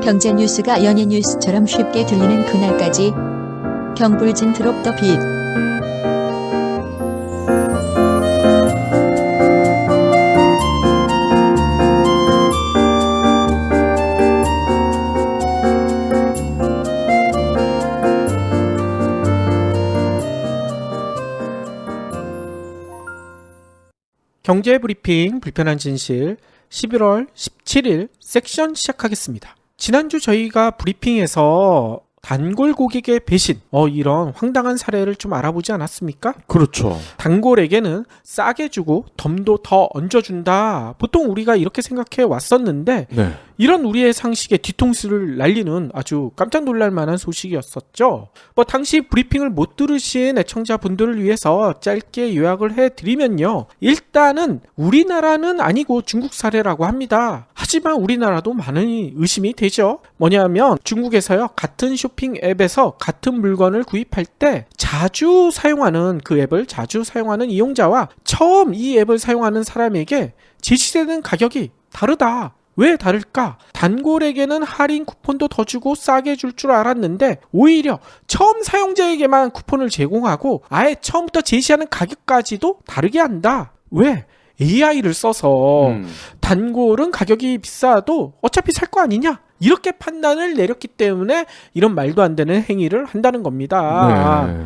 경제 뉴스가 연예 뉴스처럼 쉽게 들리는 그날까지 경불진 드롭 더 빛. 경제 브리핑 불편한 진실 11월 17일 섹션 시작하겠습니다. 지난주 저희가 브리핑에서 단골 고객의 배신, 이런 황당한 사례를 좀 알아보지 않았습니까? 그렇죠. 단골에게는 싸게 주고 덤도 더 얹어준다. 보통 우리가 이렇게 생각해 왔었는데 네. 이런 우리의 상식에 뒤통수를 날리는 아주 깜짝 놀랄 만한 소식이었었죠. 당시 브리핑을 못 들으신 애청자분들을 위해서 짧게 요약을 해드리면요. 일단은 우리나라는 아니고 중국 사례라고 합니다. 하지만 우리나라도 많은 의심이 되죠. 뭐냐면 중국에서요. 같은 쇼핑 앱에서 같은 물건을 구입할 때 자주 사용하는 그 앱을 자주 사용하는 이용자와 처음 이 앱을 사용하는 사람에게 제시되는 가격이 다르다. 왜 다를까? 단골에게는 할인 쿠폰도 더 주고 싸게 줄 줄 알았는데 오히려 처음 사용자에게만 쿠폰을 제공하고 아예 처음부터 제시하는 가격까지도 다르게 한다. 왜? AI를 써서 단골은 가격이 비싸도 어차피 살 거 아니냐? 이렇게 판단을 내렸기 때문에 이런 말도 안 되는 행위를 한다는 겁니다. 네.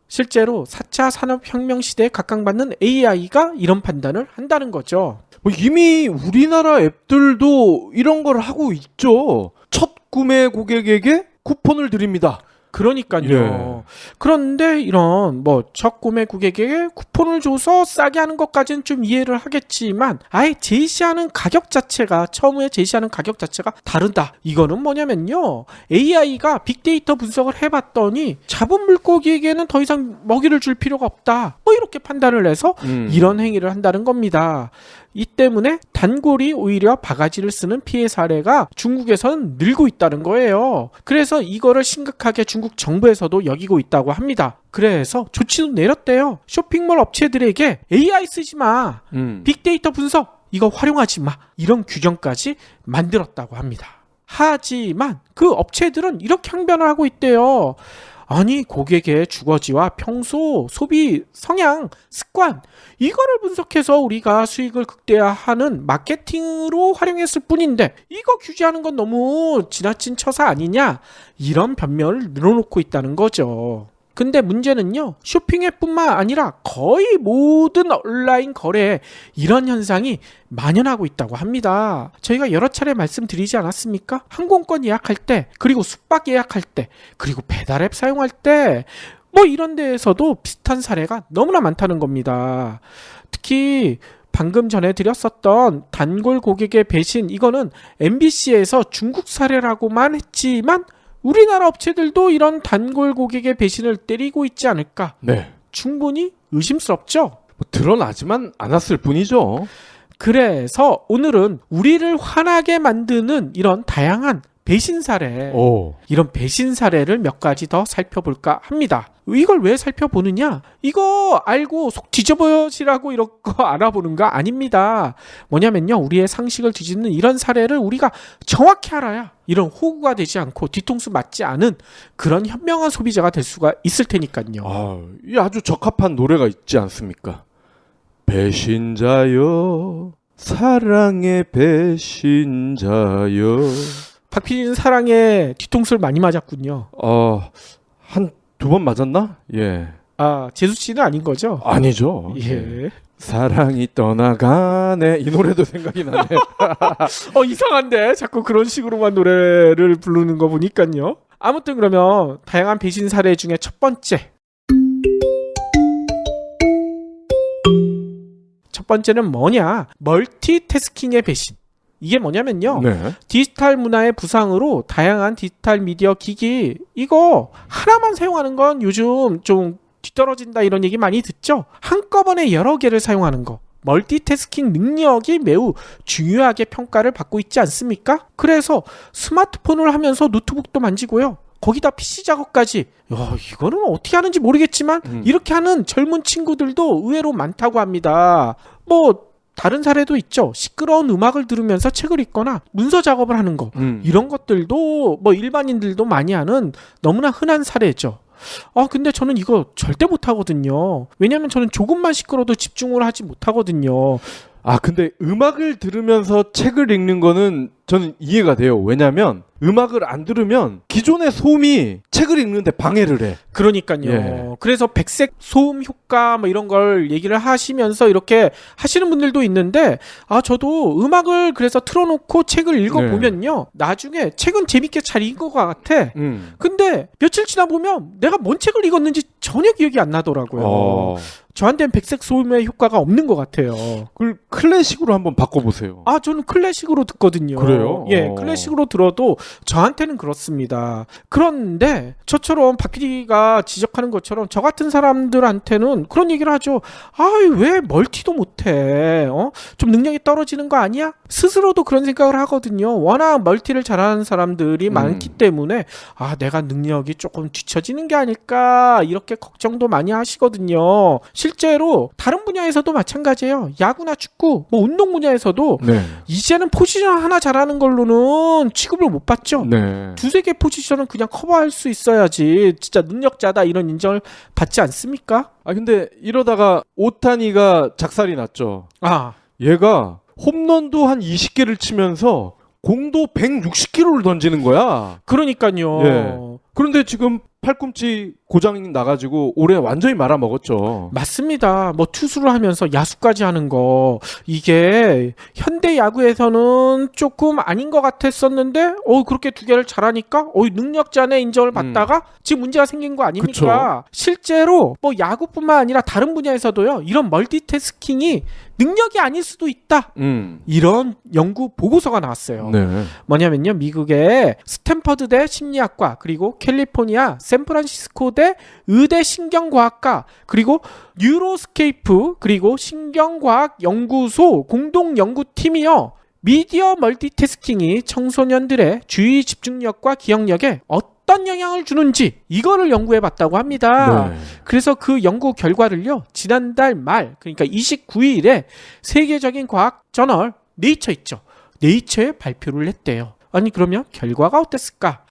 실제로 4차 산업혁명 시대에 각광받는 AI가 이런 판단을 한다는 거죠. 이미 우리나라 앱들도 이런 걸 하고 있죠. 첫 구매 고객에게 쿠폰을 드립니다. 그러니까요. 예. 그런데 이런 첫 구매 고객에게 쿠폰을 줘서 싸게 하는 것까지는 좀 이해를 하겠지만 아예 제시하는 가격 자체가 처음에 제시하는 가격 자체가 다르다. 이거는 뭐냐면요. AI가 빅데이터 분석을 해봤더니 잡은 물고기에게는 더 이상 먹이를 줄 필요가 없다. 이렇게 판단을 해서 이런 행위를 한다는 겁니다. 이 때문에 단골이 오히려 바가지를 쓰는 피해 사례가 중국에서는 늘고 있다는 거예요. 그래서 이거를 심각하게 중국 정부에서도 여기고 있다고 합니다. 그래서 조치도 내렸대요. 쇼핑몰 업체들에게 AI 쓰지 마. 빅데이터 분석 이거 활용하지 마. 이런 규정까지 만들었다고 합니다. 하지만 그 업체들은 이렇게 항변을 하고 있대요. 아니 고객의 주거지와 평소 소비 성향, 습관 이거를 분석해서 우리가 수익을 극대화하는 마케팅으로 활용했을 뿐인데 이거 규제하는 건 너무 지나친 처사 아니냐 이런 변명을 늘어놓고 있다는 거죠. 근데 문제는요. 쇼핑앱뿐만 아니라 거의 모든 온라인 거래에 이런 현상이 만연하고 있다고 합니다. 저희가 여러 차례 말씀드리지 않았습니까? 항공권 예약할 때, 그리고 숙박 예약할 때, 그리고 배달앱 사용할 때 이런 데에서도 비슷한 사례가 너무나 많다는 겁니다. 특히 방금 전에 드렸었던 단골 고객의 배신 이거는 MBC에서 중국 사례라고만 했지만 우리나라 업체들도 이런 단골 고객의 배신을 때리고 있지 않을까? 네. 충분히 의심스럽죠? 드러나지만 않았을 뿐이죠. 그래서 오늘은 우리를 화나게 만드는 이런 다양한 배신 사례, 이런 배신 사례를 몇 가지 더 살펴볼까 합니다. 이걸 왜 살펴보느냐? 이거 알고 속 뒤져버리라고 이런 거 알아보는 거 아닙니다. 뭐냐면요. 우리의 상식을 뒤집는 이런 사례를 우리가 정확히 알아야 이런 호구가 되지 않고 뒤통수 맞지 않은 그런 현명한 소비자가 될 수가 있을 테니까요. 이 아주 적합한 노래가 있지 않습니까? 배신자여 사랑의 배신자여. 박PD는 사랑에 뒤통수를 많이 맞았군요. 한 2번 맞았나? 예. 재수 씨는 아닌 거죠? 아니죠. 예. 사랑이 떠나가네. 이 노래도 생각이 나네. 이상한데 자꾸 그런 식으로만 노래를 부르는 거 보니까요. 아무튼 그러면 다양한 배신 사례 중에 첫 번째는 뭐냐? 멀티태스킹의 배신. 이게 뭐냐면요. 네. 디지털 문화의 부상으로 다양한 디지털 미디어 기기 이거 하나만 사용하는 건 요즘 좀 뒤떨어진다 이런 얘기 많이 듣죠. 한꺼번에 여러 개를 사용하는 거. 멀티태스킹 능력이 매우 중요하게 평가를 받고 있지 않습니까? 그래서 스마트폰을 하면서 노트북도 만지고요. 거기다 PC 작업까지. 야, 이거는 어떻게 하는지 모르겠지만 이렇게 하는 젊은 친구들도 의외로 많다고 합니다. 뭐 다른 사례도 있죠. 시끄러운 음악을 들으면서 책을 읽거나 문서 작업을 하는 거. 이런 것들도 뭐 일반인들도 많이 하는 너무나 흔한 사례죠. 근데 저는 이거 절대 못하거든요. 왜냐면 저는 조금만 시끄러워도 집중을 하지 못하거든요. 근데 음악을 들으면서 책을 읽는 거는 저는 이해가 돼요. 왜냐면 음악을 안 들으면 기존의 소음이 책을 읽는데 방해를 해. 그러니까요. 예. 그래서 백색 소음 효과 뭐 이런 걸 얘기를 하시면서 이렇게 하시는 분들도 있는데 저도 음악을 그래서 틀어놓고 책을 읽어보면요. 나중에 책은 재밌게 잘 읽은 것 같아. 근데 며칠 지나 보면 내가 뭔 책을 읽었는지 전혀 기억이 안 나더라고요. 저한테는 백색 소음의 효과가 없는 것 같아요. 그걸 클래식으로 한번 바꿔보세요. 저는 클래식으로 듣거든요. 그래요? 예, 클래식으로 들어도 저한테는 그렇습니다. 그런데 저처럼 박 PD가 지적하는 것처럼 저 같은 사람들한테는 그런 얘기를 하죠. 왜 멀티도 못해? 좀 능력이 떨어지는 거 아니야? 스스로도 그런 생각을 하거든요. 워낙 멀티를 잘하는 사람들이 많기 때문에 내가 능력이 조금 뒤처지는 게 아닐까 이렇게 걱정도 많이 하시거든요. 실제로 다른 분야에서도 마찬가지예요. 야구나 축구, 뭐 운동 분야에서도 이제는 포지션 하나 잘하는 걸로는 취급을 못 받죠. 두세 개 포지션은 그냥 커버할 수 있어야지 진짜 능력자다 이런 인정을 받지 않습니까? 근데 이러다가 오타니가 작살이 났죠. 얘가 홈런도 한 20개를 치면서 공도 160km를 던지는 거야. 그러니까요. 예. 그런데 지금 팔꿈치 고장 나가지고 올해 완전히 말아먹었죠. 맞습니다. 뭐 투수를 하면서 야수까지 하는 거 이게 현대 야구에서는 조금 아닌 것 같았었는데 그렇게 두 개를 잘하니까 능력자네 인정을 받다가 지금 문제가 생긴 거 아닙니까? 그쵸. 실제로 뭐 야구뿐만 아니라 다른 분야에서도요. 이런 멀티태스킹이 능력이 아닐 수도 있다. 이런 연구 보고서가 나왔어요. 뭐냐면요. 미국의 스탠퍼드대 심리학과 그리고 캘리포니아 샌프란시스코대 의대 신경과학과 그리고 뉴로스케이프 그리고 신경과학 연구소 공동 연구팀이요. 미디어 멀티태스킹이 청소년들의 주의 집중력과 기억력에 어떤 영향을 주는지 이거를 연구해 봤다고 합니다. 그래서 그 연구 결과를요. 지난달 말 그러니까 29일에 세계적인 과학 저널 네이처 있죠. 네이처에 발표를 했대요. 그러면 결과가 어땠을까?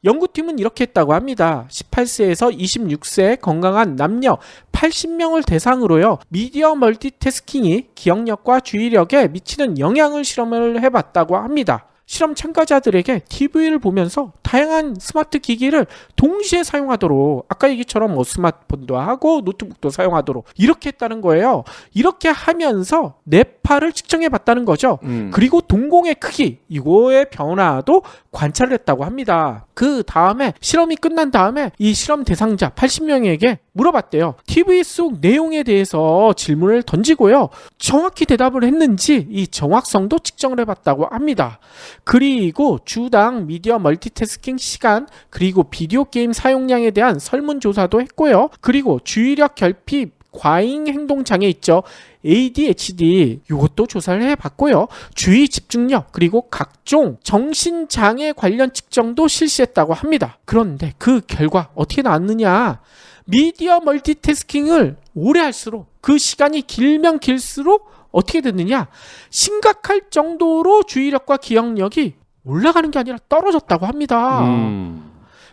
연구팀은 이렇게 했다고 합니다. 18세에서 26세의 건강한 남녀 80명을 대상으로요. 미디어 멀티태스킹이 기억력과 주의력에 미치는 영향을 실험을 해봤다고 합니다. 실험 참가자들에게 TV를 보면서 다양한 스마트 기기를 동시에 사용하도록 아까 얘기처럼 뭐 스마트폰도 하고 노트북도 사용하도록 이렇게 했다는 거예요. 이렇게 하면서 뇌파를 측정해 봤다는 거죠. 그리고 동공의 크기 이거의 변화도 관찰을 했다고 합니다. 그 다음에 실험이 끝난 다음에 이 실험 대상자 80명에게 물어봤대요. TV 속 내용에 대해서 질문을 던지고요. 정확히 대답을 했는지 이 정확성도 측정을 해봤다고 합니다. 그리고 주당 미디어 멀티태스킹 시간 그리고 비디오 게임 사용량에 대한 설문조사도 했고요. 그리고 주의력 결핍 과잉 행동 장애 있죠. ADHD 이것도 조사를 해봤고요. 주의 집중력 그리고 각종 정신장애 관련 측정도 실시했다고 합니다. 그런데 그 결과 어떻게 나왔느냐. 미디어 멀티태스킹을 오래 할수록 그 시간이 길면 길수록 어떻게 됐느냐. 심각할 정도로 주의력과 기억력이 올라가는 게 아니라 떨어졌다고 합니다.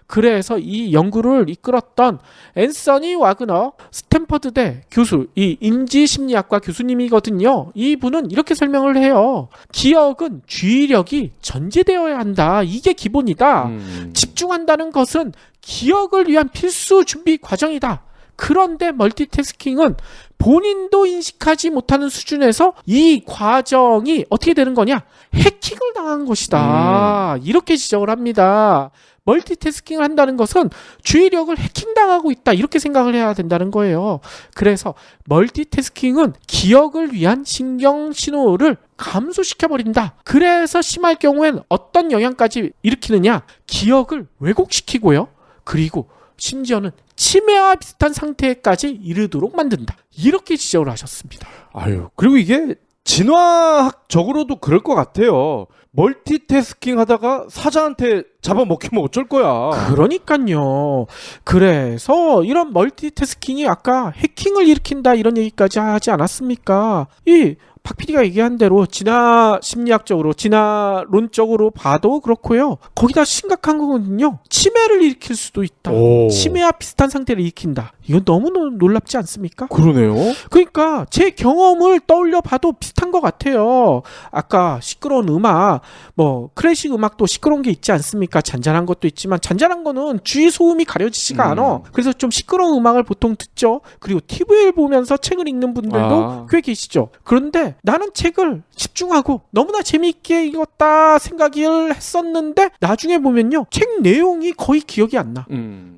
그래서 이 연구를 이끌었던 앤서니 와그너 스탠퍼드대 교수, 이 인지심리학과 교수님이거든요. 이분은 이렇게 설명을 해요. 기억은 주의력이 전제되어야 한다. 이게 기본이다. 집중한다는 것은 기억을 위한 필수 준비 과정이다. 그런데 멀티태스킹은 본인도 인식하지 못하는 수준에서 이 과정이 어떻게 되는 거냐? 해킹을 당한 것이다. 이렇게 지적을 합니다. 멀티태스킹을 한다는 것은 주의력을 해킹당하고 있다. 이렇게 생각을 해야 된다는 거예요. 그래서 멀티태스킹은 기억을 위한 신경 신호를 감소시켜버린다. 그래서 심할 경우엔 어떤 영향까지 일으키느냐? 기억을 왜곡시키고요. 그리고 심지어는 치매와 비슷한 상태까지 이르도록 만든다. 이렇게 지적을 하셨습니다. 그리고 이게 진화학적으로도 그럴 것 같아요. 멀티태스킹 하다가 사자한테 잡아먹히면 어쩔 거야. 그러니까요. 그래서 이런 멀티태스킹이 아까 해킹을 일으킨다 이런 얘기까지 하지 않았습니까? 이 박 PD가 얘기한 대로 진화 심리학적으로, 진화론적으로 봐도 그렇고요. 거기다 심각한 거거든요. 치매를 일으킬 수도 있다. 오. 치매와 비슷한 상태를 일으킨다. 이건 너무 놀랍지 않습니까? 그러네요. 그러니까 제 경험을 떠올려 봐도 비슷한 것 같아요. 아까 시끄러운 음악, 뭐 클래식 음악도 시끄러운 게 있지 않습니까? 잔잔한 것도 있지만 잔잔한 거는 주위 소음이 가려지지가 않아. 그래서 좀 시끄러운 음악을 보통 듣죠. 그리고 TV를 보면서 책을 읽는 분들도 꽤 계시죠. 그런데 나는 책을 집중하고 너무나 재미있게 읽었다 생각을 했었는데 나중에 보면요. 책 내용이 거의 기억이 안 나.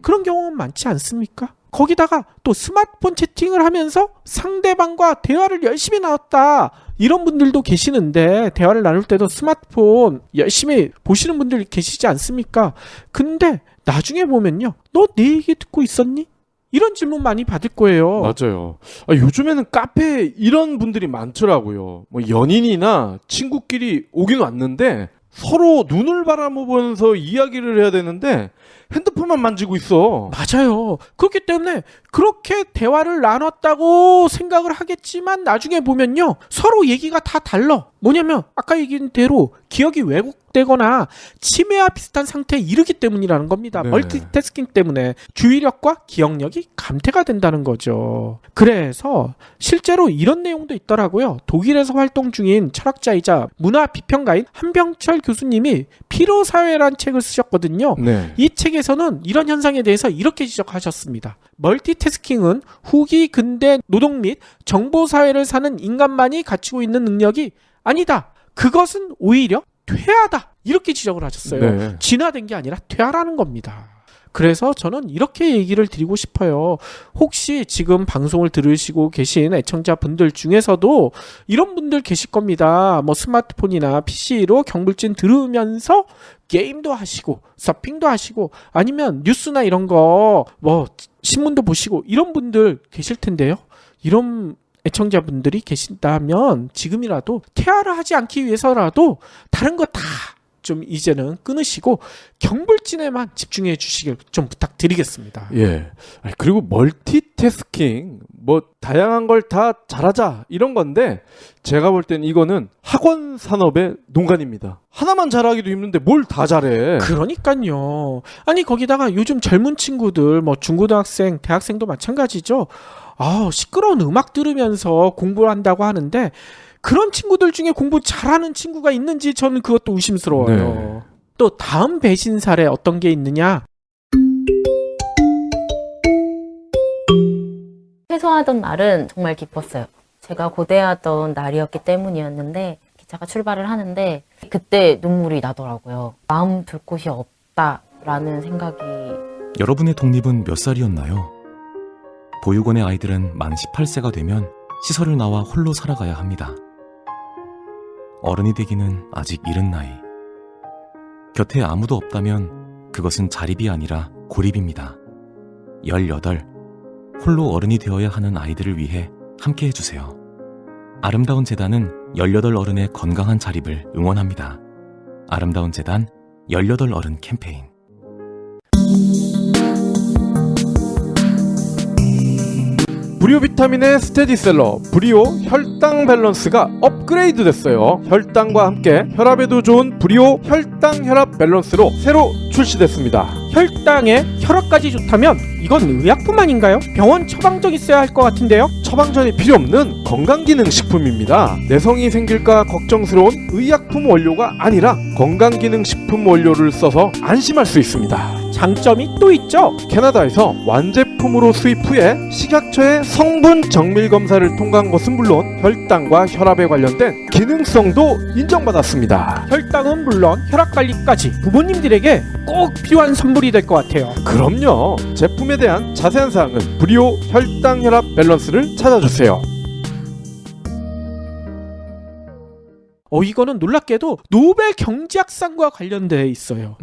그런 경험은 많지 않습니까? 거기다가 또 스마트폰 채팅을 하면서 상대방과 대화를 열심히 나눴다. 이런 분들도 계시는데 대화를 나눌 때도 스마트폰 열심히 보시는 분들 계시지 않습니까? 근데 나중에 보면요. 너 내 얘기 듣고 있었니? 이런 질문 많이 받을 거예요. 맞아요. 요즘에는 카페에 이런 분들이 많더라고요. 뭐 연인이나 친구끼리 오긴 왔는데 서로 눈을 바라보면서 이야기를 해야 되는데 핸드폰만 만지고 있어. 맞아요. 그렇기 때문에 그렇게 대화를 나눴다고 생각을 하겠지만 나중에 보면요. 서로 얘기가 다 달라. 뭐냐면 아까 얘기한 대로 기억이 왜곡되거나 치매와 비슷한 상태에 이르기 때문이라는 겁니다. 네. 멀티태스킹 때문에 주의력과 기억력이 감퇴가 된다는 거죠. 그래서 실제로 이런 내용도 있더라고요. 독일에서 활동 중인 철학자이자 문화 비평가인 한병철 교수님이 피로사회란 책을 쓰셨거든요. 네. 이 책에서는 이런 현상에 대해서 이렇게 지적하셨습니다. 멀티태스킹은 후기 근대 노동 및 정보사회를 사는 인간만이 갖추고 있는 능력이 아니다. 그것은 오히려 퇴화다. 이렇게 지적을 하셨어요. 네. 진화된 게 아니라 퇴화라는 겁니다. 그래서 저는 이렇게 얘기를 드리고 싶어요. 혹시 지금 방송을 들으시고 계신 애청자분들 중에서도 이런 분들 계실 겁니다. 뭐 스마트폰이나 PC로 경불진 들으면서 게임도 하시고 서핑도 하시고 아니면 뉴스나 이런 거 뭐 신문도 보시고 이런 분들 계실 텐데요. 이런 애청자분들이 계신다면 지금이라도 퇴화를 하지 않기 위해서라도 다른 거 다 좀 이제는 끊으시고 경불진에만 집중해 주시길 좀 부탁드리겠습니다. 예. 그리고 멀티태스킹 뭐 다양한 걸 다 잘하자 이런 건데 제가 볼 땐 이거는 학원 산업의 농간입니다. 하나만 잘하기도 힘든데 뭘 다 잘해. 그러니까요. 아니 거기다가 요즘 젊은 친구들 뭐 중고등학생, 대학생도 마찬가지죠. 시끄러운 음악 들으면서 공부를 한다고 하는데 그런 친구들 중에 공부 잘하는 친구가 있는지 저는 그것도 의심스러워요. 네. 또 다음 배신 사례 어떤 게 있느냐? 퇴소하던 날은 정말 기뻤어요. 제가 고대하던 날이었기 때문이었는데 기차가 출발을 하는데 그때 눈물이 나더라고요. 마음 둘 곳이 없다라는 생각이. 여러분의 독립은 몇 살이었나요? 보육원의 아이들은 만 18세가 되면 시설을 나와 홀로 살아가야 합니다. 어른이 되기는 아직 이른 나이. 곁에 아무도 없다면 그것은 자립이 아니라 고립입니다. 18. 홀로 어른이 되어야 하는 아이들을 위해 함께 해주세요. 아름다운 재단은 18 어른의 건강한 자립을 응원합니다. 아름다운 재단 18 어른 캠페인. 브리오 비타민의 스테디셀러 브리오 혈당 밸런스가 업그레이드 됐어요. 혈당과 함께 혈압에도 좋은 브리오 혈당 혈압 밸런스로 새로 출시됐습니다. 혈당에 혈압까지 좋다면 이건 의약품 아닌가요? 병원 처방전 있어야 할 것 같은데요? 처방전이 필요 없는 건강기능식품입니다. 내성이 생길까 걱정스러운 의약품 원료가 아니라 건강기능식품 원료를 써서 안심할 수 있습니다. 장점이 또 있죠? 캐나다에서 완제품으로 수입 후에 식약처의 성분 정밀 검사를 통과한 것은 물론 혈당과 혈압에 관련된 기능성도 인정받았습니다. 혈당은 물론 혈압 관리까지 부모님들에게 꼭 필요한 선물이 될 것 같아요. 그럼요. 제품에 대한 자세한 사항은 브리오 혈당 혈압 밸런스를 찾아주세요. 이거는 놀랍게도 노벨 경제학상과 관련돼 있어요.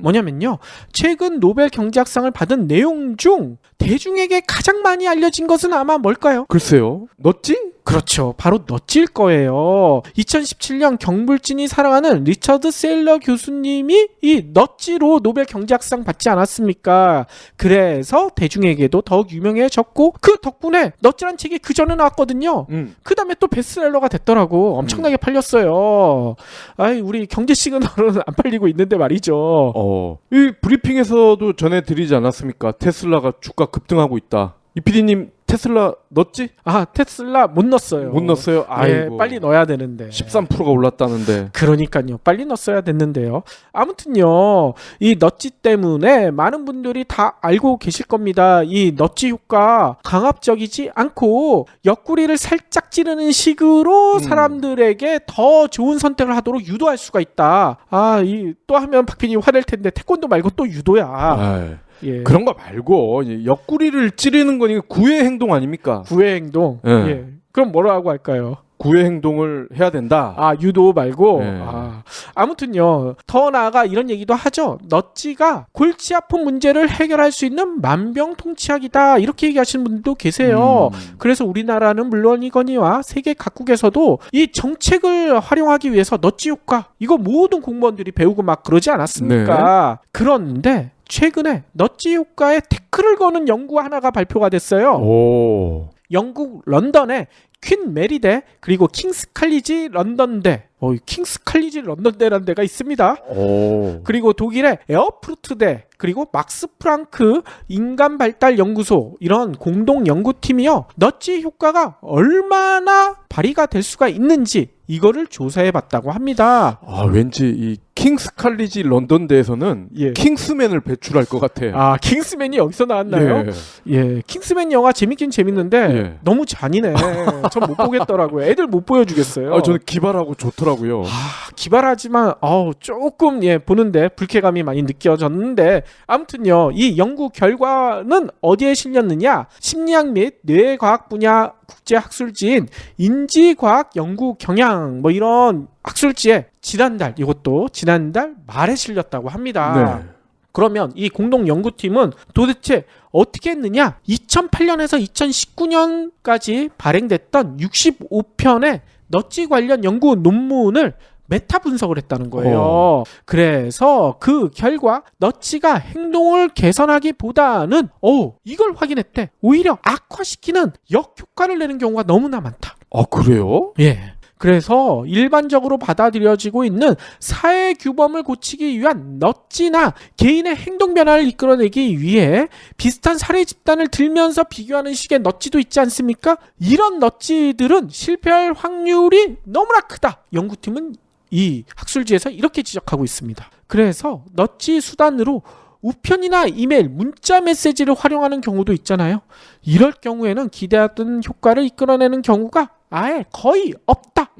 뭐냐면요. 최근 노벨 경제학상을 받은 내용 중 대중에게 가장 많이 알려진 것은 아마 뭘까요? 글쎄요. 넛지? 그렇죠. 바로 넛지일 거예요. 2017년 경불진이 사랑하는 리처드 세일러 교수님이 이 넛지로 노벨 경제학상 받지 않았습니까? 그래서 대중에게도 더욱 유명해졌고 그 덕분에 넛지란 책이 그 전에 나왔거든요. 그 다음에 또 베스트셀러가 됐더라고. 엄청나게 팔렸어요. 아이, 우리 경제 시그널은 안 팔리고 있는데 말이죠. 이 브리핑에서도 전해드리지 않았습니까? 테슬라가 주가 급등하고 있다. 이 PD님 테슬라 넣었지? 아, 테슬라 못 넣었어요. 못 넣었어요? 예, 아이고. 빨리 넣어야 되는데. 13%가 올랐다는데. 그러니까요. 빨리 넣었어야 됐는데요. 아무튼요. 이 넛지 때문에 많은 분들이 다 알고 계실 겁니다. 이 넛지 효과 강압적이지 않고 옆구리를 살짝 찌르는 식으로 사람들에게 더 좋은 선택을 하도록 유도할 수가 있다. 아, 이 또 하면 박PD 화낼 텐데 태권도 말고 또 유도야. 아이. 예. 그런 거 말고 이제 옆구리를 찌르는 거니까 구애 행동 아닙니까? 구애 행동. 예. 예. 그럼 뭐라고 할까요? 구애 행동을 해야 된다. 아, 유도 말고. 네. 아무튼요. 더 나아가 이런 얘기도 하죠. 넛지가 골치 아픈 문제를 해결할 수 있는 만병통치약이다. 이렇게 얘기하시는 분들도 계세요. 그래서 우리나라는 물론이거니와 세계 각국에서도 이 정책을 활용하기 위해서 넛지 효과 이거 모든 공무원들이 배우고 막 그러지 않았습니까? 그런데 최근에 넛지 효과에 태클을 거는 연구 하나가 발표가 됐어요. 오. 영국 런던에 퀸 메리대 그리고 킹스 칼리지 런던대 킹스 칼리지 런던대라는 데가 있습니다. 오. 그리고 독일의 에어프루트대 그리고 막스 프랑크 인간발달연구소 이런 공동 연구팀이요. 넛지 효과가 얼마나 발휘가 될 수가 있는지 이거를 조사해봤다고 합니다. 아, 왠지 이 킹스 칼리지 런던대에서는 예. 킹스맨을 배출할 것 같아. 아, 킹스맨이 여기서 나왔나요? 예, 킹스맨 영화 재밌긴 재밌는데 예. 너무 잔인해. 전 못 보겠더라고요. 애들 못 보여주겠어요. 아, 저는 기발하고 좋더라고요. 기발하지만 조금 보는데 불쾌감이 많이 느껴졌는데 아무튼요. 이 연구 결과는 어디에 실렸느냐? 심리학 및 뇌과학 분야 국제학술지인 인지과학연구경향 이런 학술지에 이것도 지난달 말에 실렸다고 합니다. 네. 그러면 이 공동 연구팀은 도대체 어떻게 했느냐? 2008년에서 2019년까지 발행됐던 65편의 넛지 관련 연구 논문을 메타 분석을 했다는 거예요. 그래서 그 결과 넛지가 행동을 개선하기보다는 이걸 확인했대. 오히려 악화시키는 역효과를 내는 경우가 너무나 많다. 아, 그래요? 예. 그래서 일반적으로 받아들여지고 있는 사회 규범을 고치기 위한 넛지나 개인의 행동 변화를 이끌어내기 위해 비슷한 사례 집단을 들면서 비교하는 식의 넛지도 있지 않습니까? 이런 넛지들은 실패할 확률이 너무나 크다. 연구팀은 이 학술지에서 이렇게 지적하고 있습니다. 그래서 넛지 수단으로 우편이나 이메일, 문자 메시지를 활용하는 경우도 있잖아요. 이럴 경우에는 기대하던 효과를 이끌어내는 경우가 아예 거의 없다.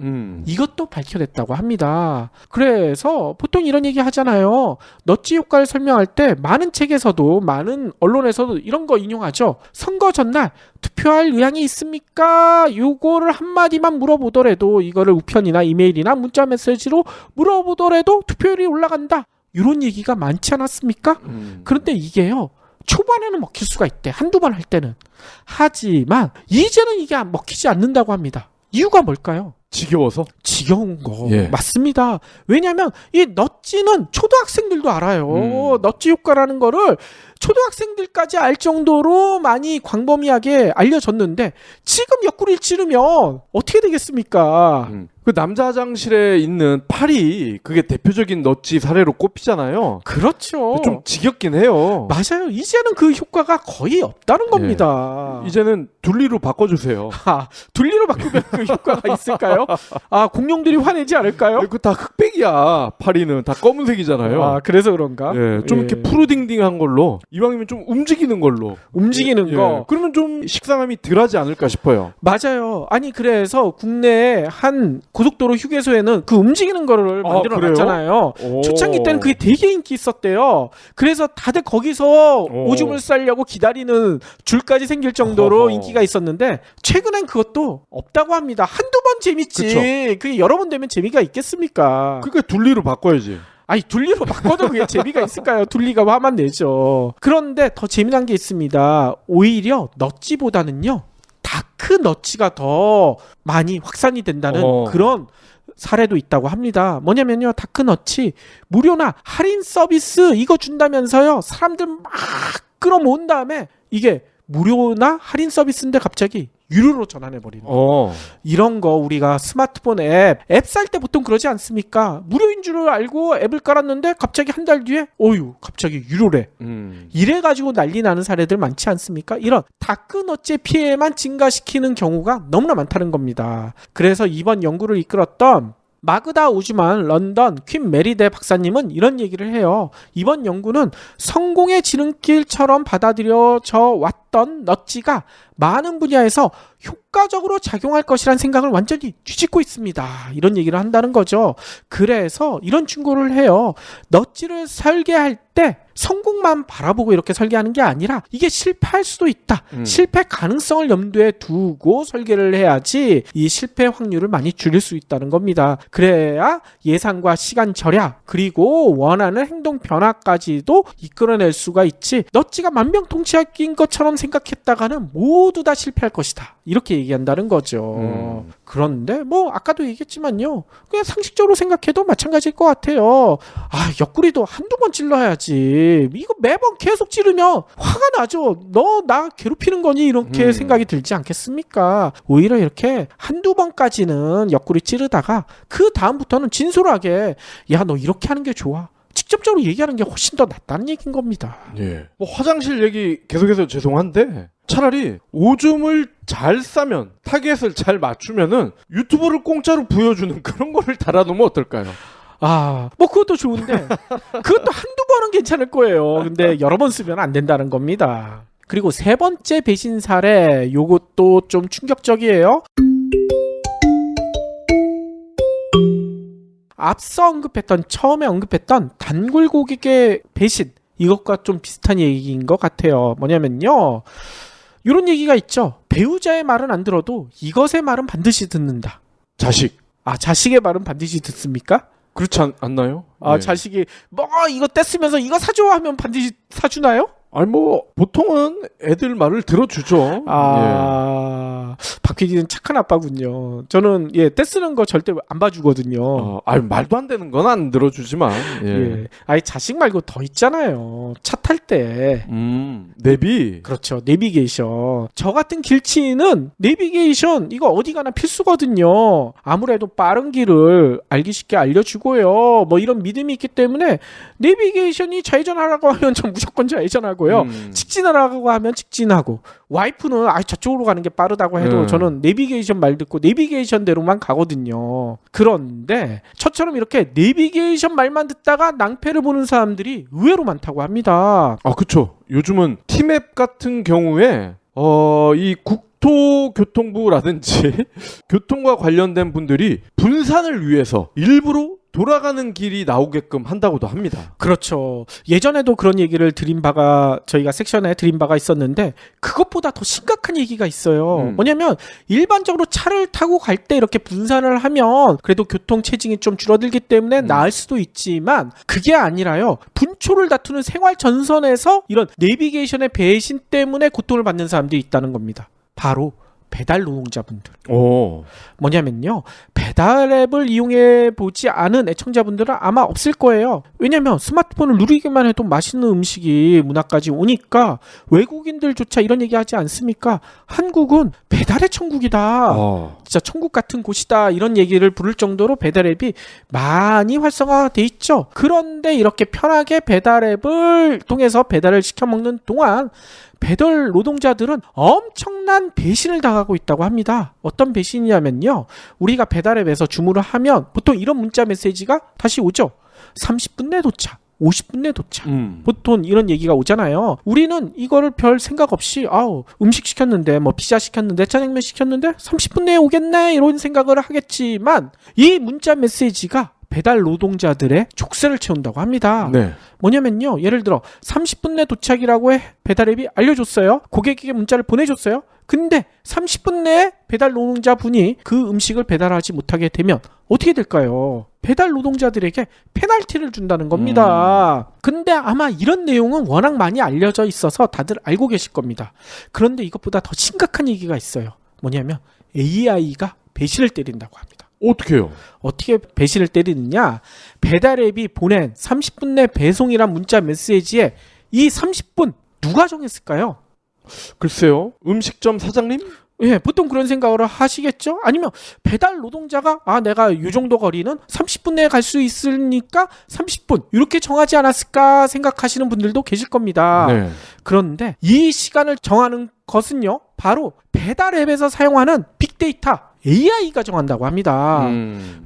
이것도 밝혀냈다고 합니다. 그래서 보통 이런 얘기 하잖아요. 넛지 효과를 설명할 때 많은 책에서도 많은 언론에서도 이런 거 인용하죠. 선거 전날 투표할 의향이 있습니까? 요거를 한마디만 물어보더라도 이거를 우편이나 이메일이나 문자 메시지로 물어보더라도 투표율이 올라간다. 이런 얘기가 많지 않았습니까? 그런데 이게요. 초반에는 먹힐 수가 있대. 한두 번 할 때는. 하지만 이제는 이게 먹히지 않는다고 합니다. 이유가 뭘까요? 지겨워서? 지겨운 거. 예. 맞습니다. 왜냐하면 이 넛지는 초등학생들도 알아요. 넛지 효과라는 거를 초등학생들까지 알 정도로 많이 광범위하게 알려졌는데 지금 옆구리를 찌르면 어떻게 되겠습니까? 그 남자 화장실에 있는 팔이 그게 대표적인 넛지 사례로 꼽히잖아요. 그렇죠. 좀 지겹긴 해요. 맞아요. 이제는 그 효과가 거의 없다는 겁니다. 이제는 둘리로 바꿔주세요. 둘리로 바꾸면 그 효과가 있을까요? 공룡들이 화내지 않을까요? 그 다 흑백이야. 파리는 다 검은색이잖아요. 그래서 그런가? 좀 이렇게 푸르딩딩한 걸로 이왕이면 좀 움직이는 걸로 움직이는 거. 그러면 좀 식상함이 덜하지 않을까 싶어요. 맞아요. 아니 그래서 국내에 한 고속도로 휴게소에는 그 움직이는 거를 만들어 놨잖아요. 초창기 때는 그게 되게 인기 있었대요. 그래서 다들 거기서 오줌을 싸려고 기다리는 줄까지 생길 정도로 인기가 있었는데 최근엔 그것도 없다고 합니다. 한두 번 재밌지. 그쵸. 그게 여러 번 되면 재미가 있겠습니까? 그러니까 둘리로 바꿔야지. 아니 둘리로 바꿔도 그게 재미가 있을까요? 둘리가 화만 내죠. 그런데 더 재미난 게 있습니다. 오히려 넛지보다는요 다크 넛지가 더 많이 확산이 된다는 그런 사례도 있다고 합니다. 뭐냐면요 다크 넛이 무료나 할인 서비스 이거 준다면서요 사람들 막 끌어모은 다음에 이게 무료나 할인 서비스인데 갑자기 유료로 전환해버리는 이런 거 우리가 스마트폰 앱 살 때 보통 그러지 않습니까? 무료인 줄 알고 앱을 깔았는데 갑자기 한 달 뒤에 갑자기 유료래. 이래가지고 난리 나는 사례들 많지 않습니까? 이런 다크너츠의 피해만 증가시키는 경우가 너무나 많다는 겁니다. 그래서 이번 연구를 이끌었던 마그다 우즈만 런던 퀸 메리대 박사님은 이런 얘기를 해요. 이번 연구는 성공의 지름길처럼 받아들여져 왔던 넛지가 많은 분야에서 효과적으로 작용할 것이란 생각을 완전히 뒤집고 있습니다. 이런 얘기를 한다는 거죠. 그래서 이런 충고를 해요. 넛지를 설계할 때 성공만 바라보고 이렇게 설계하는 게 아니라 이게 실패할 수도 있다. 실패 가능성을 염두에 두고 설계를 해야지 이 실패 확률을 많이 줄일 수 있다는 겁니다. 그래야 예산과 시간 절약 그리고 원하는 행동 변화까지도 이끌어낼 수가 있지 넛지가 만병통치약인 것처럼 생각했다가는 모두 다 실패할 것이다. 이렇게 얘기한다는 거죠. 그런데 뭐 아까도 얘기했지만요. 그냥 상식적으로 생각해도 마찬가지일 것 같아요. 옆구리도 한두 번 찔러야지. 이거 매번 계속 찌르면 화가 나죠. 너 나 괴롭히는 거니? 이렇게 생각이 들지 않겠습니까? 오히려 이렇게 한두 번까지는 옆구리 찌르다가 그 다음부터는 진솔하게 야, 너 이렇게 하는 게 좋아. 직접적으로 얘기하는 게 훨씬 더 낫다는 얘기인 겁니다. 예. 뭐 화장실 얘기 계속해서 죄송한데 차라리 오줌을 잘 싸면 타겟을 잘 맞추면은 유튜브를 공짜로 부여주는 그런 거를 달아놓으면 어떨까요? 뭐 그것도 좋은데 그것도 한두 번은 괜찮을 거예요. 근데 여러 번 쓰면 안 된다는 겁니다. 그리고 세 번째 배신 사례 요것도 좀 충격적이에요. 앞서 처음에 언급했던 단골 고객의 배신 이것과 좀 비슷한 얘기인 것 같아요. 뭐냐면요. 이런 얘기가 있죠. 배우자의 말은 안 들어도 이것의 말은 반드시 듣는다. 자식. 자식의 말은 반드시 듣습니까? 그렇지 않나요? 예. 자식이 이거 떼쓰면서 이거 사줘 하면 반드시 사주나요? 아니 뭐 보통은 애들 말을 들어주죠. 박 PD는 착한 아빠군요. 저는 떼쓰는 거 절대 안 봐주거든요. 말도 안 되는 건 안 들어주지만. 자식 말고 더 있잖아요. 차 탈 때. 내비. 그렇죠. 내비게이션. 저 같은 길치는 내비게이션 이거 어디 가나 필수거든요. 아무래도 빠른 길을 알기 쉽게 알려주고요. 뭐 이런 믿음이 있기 때문에 내비게이션이 좌회전하라고 하면 전 무조건 좌회전하고요. 직진하라고 하면 직진하고 와이프는 저쪽으로 가는 게 빠르다고 해도 저는 내비게이션 말 듣고 내비게이션대로만 가거든요. 그런데 저처럼 이렇게 내비게이션 말만 듣다가 낭패를 보는 사람들이 의외로 많다고 합니다. 그렇죠. 요즘은 티맵 같은 경우에 이 국토교통부라든지 교통과 관련된 분들이 분산을 위해서 일부러 돌아가는 길이 나오게끔 한다고도 합니다. 그렇죠. 예전에도 그런 얘기를 저희가 섹션에 드린 바가 있었는데 그것보다 더 심각한 얘기가 있어요. 뭐냐면 일반적으로 차를 타고 갈 때 이렇게 분산을 하면 그래도 교통 체증이 좀 줄어들기 때문에 나을 수도 있지만 그게 아니라요. 분초를 다투는 생활 전선에서 이런 내비게이션의 배신 때문에 고통을 받는 사람들이 있다는 겁니다. 바로 배달 노동자분들. 뭐냐면요. 배달 앱을 이용해 보지 않은 애청자분들은 아마 없을 거예요. 왜냐면 스마트폰을 누르기만 해도 맛있는 음식이 문 앞까지 오니까 외국인들조차 이런 얘기 하지 않습니까? 한국은 배달의 천국이다. 진짜 천국 같은 곳이다. 이런 얘기를 부를 정도로 배달 앱이 많이 활성화돼 있죠. 그런데 이렇게 편하게 배달 앱을 통해서 배달을 시켜 먹는 동안 배달 노동자들은 엄청난 배신을 당하고 있다고 합니다. 어떤 배신이냐면요. 우리가 배달앱에서 주문을 하면 보통 이런 문자 메시지가 다시 오죠. 30분 내 도착, 50분 내 도착. 보통 이런 얘기가 오잖아요. 우리는 이거를 별 생각 없이 음식 시켰는데 피자 시켰는데 짜장면 시켰는데 30분 내에 오겠네 이런 생각을 하겠지만 이 문자 메시지가 배달 노동자들의 족쇄를 채운다고 합니다. 뭐냐면요. 예를 들어 30분 내 도착이라고 배달앱이 알려줬어요. 고객에게 문자를 보내줬어요. 근데 30분 내에 배달 노동자분이 그 음식을 배달하지 못하게 되면 어떻게 될까요? 배달 노동자들에게 페널티를 준다는 겁니다. 근데 아마 이런 내용은 워낙 많이 알려져 있어서 다들 알고 계실 겁니다. 그런데 이것보다 더 심각한 얘기가 있어요. 뭐냐면 AI가 배신을 때린다고 합니다. 어떻게요? 어떻게 배신을 때리느냐? 배달 앱이 보낸 30분 내 배송이란 문자 메시지에 이 30분 누가 정했을까요? 글쎄요. 음식점 사장님? 예, 보통 그런 생각을 하시겠죠? 아니면 배달 노동자가 내가 이 정도 거리는 30분 내에 갈 수 있으니까 30분 이렇게 정하지 않았을까 생각하시는 분들도 계실 겁니다. 네. 그런데 이 시간을 정하는 것은요, 바로 배달 앱에서 사용하는 빅데이터 AI가 정한다고 합니다.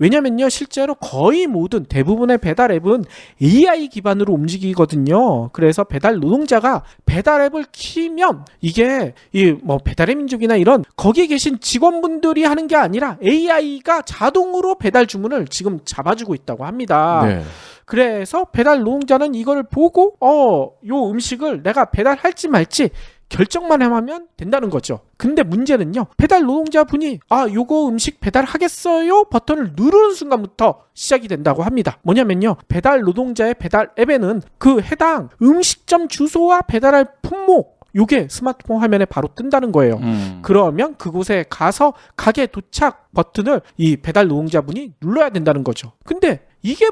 왜냐면요, 실제로 거의 모든 대부분의 배달 앱은 AI 기반으로 움직이거든요. 그래서 배달 노동자가 배달 앱을 키면 이게 뭐 배달의 민족이나 이런 거기에 계신 직원분들이 하는 게 아니라 AI가 자동으로 배달 주문을 지금 잡아주고 있다고 합니다. 네. 그래서 배달 노동자는 이걸 보고 요 음식을 내가 배달할지 말지 결정만 하면 된다는 거죠. 근데 문제는요, 배달 노동자분이 요거 음식 배달하겠어요 버튼을 누르는 순간부터 시작이 된다고 합니다. 뭐냐면요, 배달 노동자의 배달 앱에는 그 해당 음식점 주소와 배달할 품목 요게 스마트폰 화면에 바로 뜬다는 거예요. 그러면 그곳에 가서 가게 도착 버튼을 이 배달 노동자분이 눌러야 된다는 거죠. 근데 이게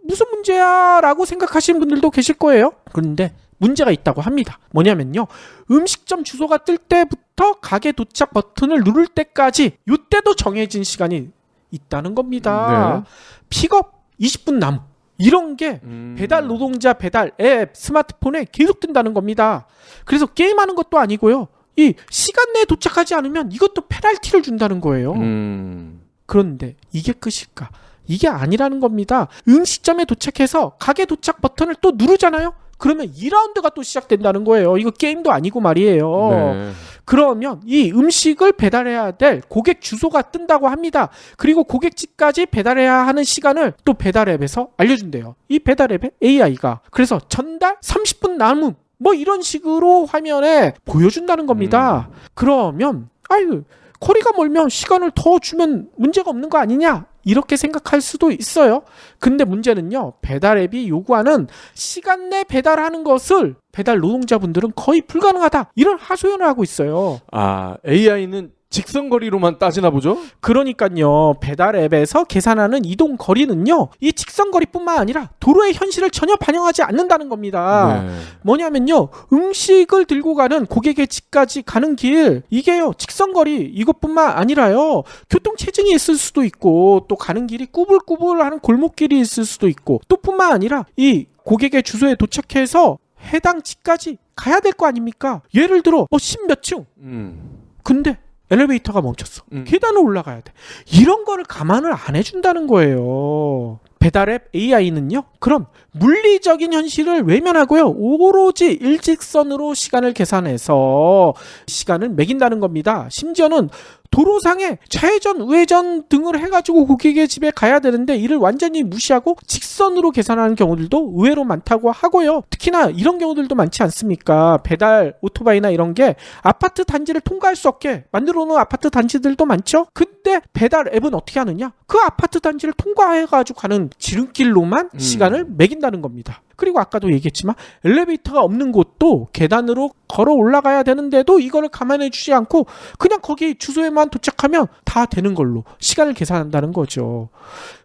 무슨 문제야 라고 생각하시는 분들도 계실 거예요. 그런데 문제가 있다고 합니다. 뭐냐면요, 음식점 주소가 뜰 때부터 가게 도착 버튼을 누를 때까지 이때도 정해진 시간이 있다는 겁니다. 네. 픽업 20분 남 이런 게 배달 노동자 배달 앱 스마트폰에 계속 뜬다는 겁니다. 그래서 게임하는 것도 아니고요, 이 시간 내에 도착하지 않으면 이것도 페널티를 준다는 거예요. 그런데 이게 끝일까? 이게 아니라는 겁니다. 음식점에 도착해서 가게 도착 버튼을 또 누르잖아요. 그러면 2라운드가 또 시작된다는 거예요. 이거 게임도 아니고 말이에요. 네. 그러면 이 음식을 배달해야 될 고객 주소가 뜬다고 합니다. 그리고 고객집까지 배달해야 하는 시간을 또 배달 앱에서 알려준대요. 이 배달 앱의 AI가. 그래서 전달 30분 남음 뭐 이런 식으로 화면에 보여준다는 겁니다. 그러면 거리가 멀면 시간을 더 주면 문제가 없는 거 아니냐? 이렇게 생각할 수도 있어요. 근데 문제는요, 배달 앱이 요구하는 시간 내 배달하는 것을 배달 노동자분들은 거의 불가능하다, 이런 하소연을 하고 있어요. AI는 직선거리로만 따지나 보죠? 그러니까요, 배달 앱에서 계산하는 이동 거리는요, 이 직선거리뿐만 아니라 도로의 현실을 전혀 반영하지 않는다는 겁니다. 네. 뭐냐면요, 음식을 들고 가는 고객의 집까지 가는 길, 이게요, 직선거리 이것뿐만 아니라요, 교통체증이 있을 수도 있고, 또 가는 길이 꾸불꾸불하는 골목길이 있을 수도 있고, 또 뿐만 아니라 이 고객의 주소에 도착해서 해당 집까지 가야 될 거 아닙니까? 예를 들어 10몇 층, 근데 엘리베이터가 멈췄어. 계단을 올라가야 돼. 이런 거를 감안을 안 해준다는 거예요. 배달앱 AI는요, 그럼 물리적인 현실을 외면하고요, 오로지 일직선으로 시간을 계산해서 시간을 매긴다는 겁니다. 심지어는 도로상에 좌회전, 우회전 등을 해가지고 고객의 집에 가야 되는데 이를 완전히 무시하고 직선으로 계산하는 경우들도 의외로 많다고 하고요. 특히나 이런 경우들도 많지 않습니까? 배달 오토바이나 이런 게 아파트 단지를 통과할 수 없게 만들어 놓은 아파트 단지들도 많죠? 근데 배달 앱은 어떻게 하느냐? 그 아파트 단지를 통과해가지고 가는 지름길로만 시간을 매긴다는 겁니다. 그리고 아까도 얘기했지만 엘리베이터가 없는 곳도 계단으로 걸어 올라가야 되는데도 이거를 감안해 주지 않고 그냥 거기 주소에만 도착하면 다 되는 걸로 시간을 계산한다는 거죠.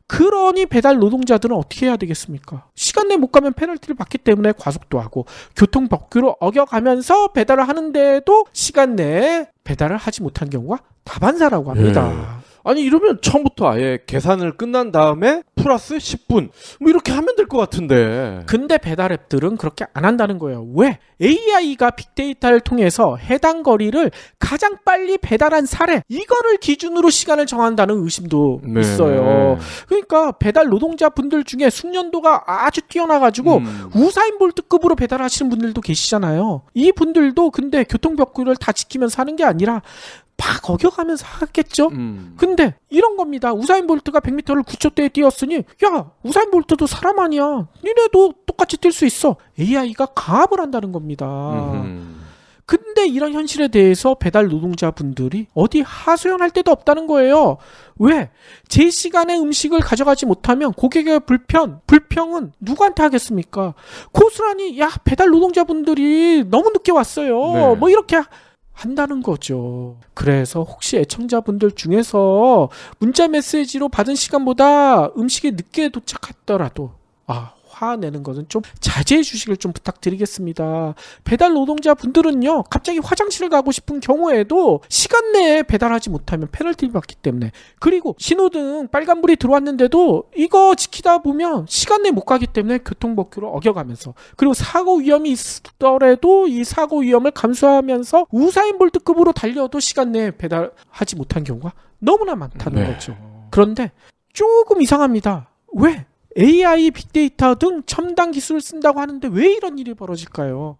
그러니 배달 노동자들은 어떻게 해야 되겠습니까? 시간 내에 못 가면 페널티를 받기 때문에 과속도 하고 교통법규를 어겨가면서 배달을 하는데도 시간 내에 배달을 하지 못한 경우가 다반사라고 합니다. 아니 이러면 처음부터 아예 계산을 끝난 다음에 플러스 10분 뭐 이렇게 하면 될 것 같은데. 근데 배달 앱들은 그렇게 안 한다는 거예요. 왜? AI가 빅데이터를 통해서 해당 거리를 가장 빨리 배달한 사례, 이거를 기준으로 시간을 정한다는 의심도 네. 있어요. 그러니까 배달 노동자분들 중에 숙련도가 아주 뛰어나가지고 우사인 볼트급으로 배달하시는 분들도 계시잖아요. 이 분들도 근데 교통법규를 다 지키면서 하는 게 아니라 막 어겨가면서 하겠죠. 근데 이런 겁니다. 우사인 볼트가 100m를 9초대에 뛰었으니 야, 우사인 볼트도 사람 아니야, 니네도 똑같이 뛸 수 있어. AI가 가압을 한다는 겁니다. 근데 이런 현실에 대해서 배달 노동자분들이 어디 하소연할 데도 없다는 거예요. 왜? 제 시간에 음식을 가져가지 못하면 고객의 불평은 누구한테 하겠습니까? 고스란히 야 배달 노동자분들이 너무 늦게 왔어요. 네. 뭐 이렇게 한다는 거죠. 그래서 혹시 애청자분들 중에서 문자 메시지로 받은 시간보다 음식이 늦게 도착했더라도 화내는 것은 좀 자제해 주시길 좀 부탁드리겠습니다. 배달 노동자분들은요, 갑자기 화장실을 가고 싶은 경우에도 시간 내에 배달하지 못하면 페널티를 받기 때문에, 그리고 신호등 빨간불이 들어왔는데도 이거 지키다 보면 시간 내에 못 가기 때문에 교통법규를 어겨가면서, 그리고 사고 위험이 있더라도 이 사고 위험을 감수하면서 우사인 볼트급으로 달려도 시간 내에 배달하지 못한 경우가 너무나 많다는 네. 거죠. 그런데 조금 이상합니다. 왜? AI, 빅데이터 등 첨단 기술을 쓴다고 하는데 왜 이런 일이 벌어질까요?